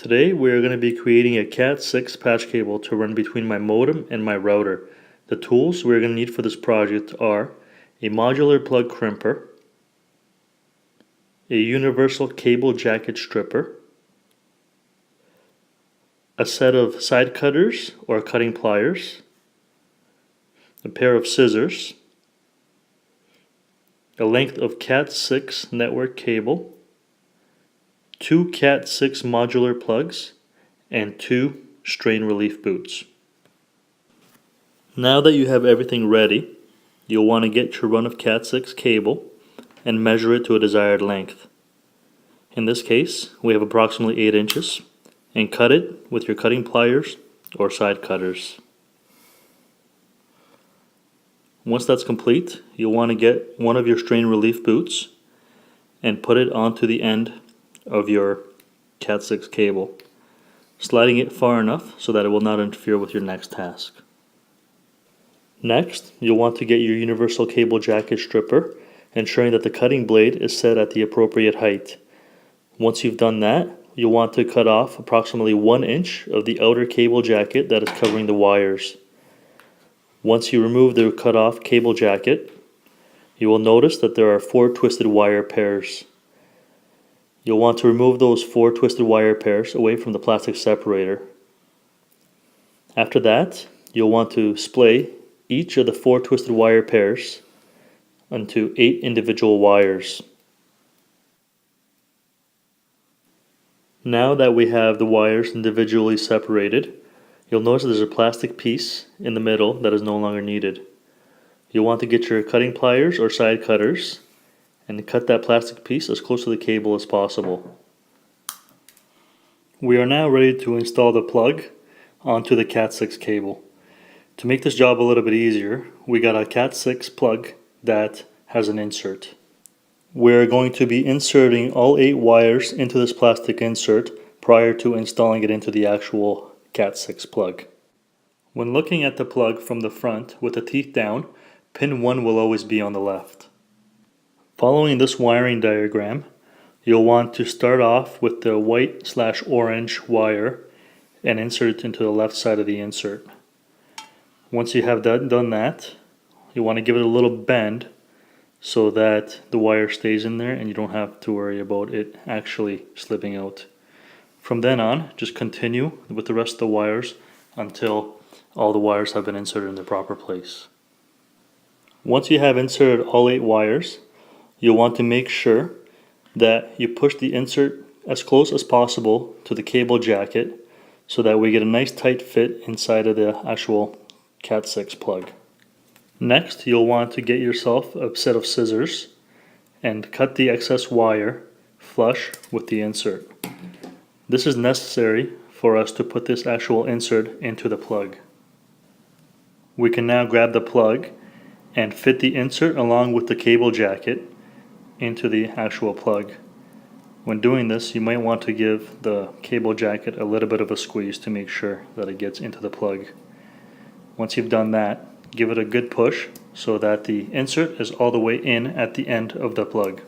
Today we are going to be creating a Cat.6 patch cable to run between my modem and my router. The tools we're going to need for this project are a modular plug crimper, a universal cable jacket stripper, a set of side cutters or cutting pliers, a pair of scissors, a length of Cat.6 network cable, 2 Cat.6 modular plugs, and 2 strain relief boots. Now that you have everything ready, you'll want to get your run of Cat.6 cable and measure it to a desired length. In this case, we have approximately 8 inches, and cut it with your cutting pliers or side cutters. Once that's complete, you'll want to get one of your strain relief boots and put it onto the end of your Cat.6 cable, sliding it far enough so that it will not interfere with your next task. Next, you'll want to get your universal cable jacket stripper, ensuring that the cutting blade is set at the appropriate height. Once you've done that, you'll want to cut off approximately 1 inch of the outer cable jacket that is covering the wires. Once you remove the cut off cable jacket, you will notice that there are 4 twisted wire pairs. You'll want to remove those 4 twisted wire pairs away from the plastic separator. After that, you'll want to splay each of the 4 twisted wire pairs onto 8 individual wires. Now that we have the wires individually separated, you'll notice there's a plastic piece in the middle that is no longer needed. You'll want to get your cutting pliers or side cutters and cut that plastic piece as close to the cable as possible. We are now ready to install the plug onto the Cat.6 cable. To make this job a little bit easier, we got a Cat.6 plug that has an insert. We're going to be inserting all 8 wires into this plastic insert prior to installing it into the actual Cat.6 plug. When looking at the plug from the front with the teeth down, pin 1 will always be on the left. Following this wiring diagram, you'll want to start off with the white/orange wire and insert it into the left side of the insert. Once you have done that, you want to give it a little bend so that the wire stays in there and you don't have to worry about it actually slipping out. From then on, just continue with the rest of the wires until all the wires have been inserted in the proper place. Once you have inserted all 8 wires, you'll want to make sure that you push the insert as close as possible to the cable jacket so that we get a nice tight fit inside of the actual Cat.6 plug. Next, you'll want to get yourself a set of scissors and cut the excess wire flush with the insert. This is necessary for us to put this actual insert into the plug. We can now grab the plug and fit the insert along with the cable jacket into the actual plug. When doing this, you might want to give the cable jacket a little bit of a squeeze to make sure that it gets into the plug. Once you've done that, give it a good push so that the insert is all the way in at the end of the plug.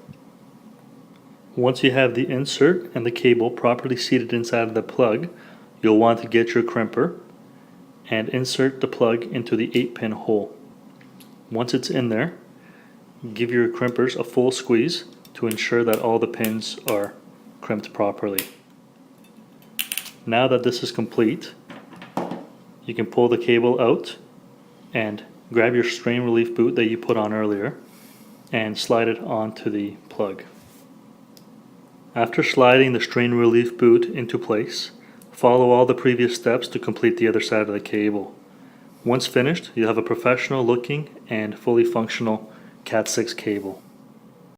Once you have the insert and the cable properly seated inside of the plug, you'll want to get your crimper and insert the plug into the 8-pin hole. Once it's in there, give your crimpers a full squeeze to ensure that all the pins are crimped properly. Now that this is complete, you can pull the cable out and grab your strain relief boot that you put on earlier and slide it onto the plug. After sliding the strain relief boot into place, follow all the previous steps to complete the other side of the cable. Once finished, you'll have a professional looking and fully functional Cat.6 cable.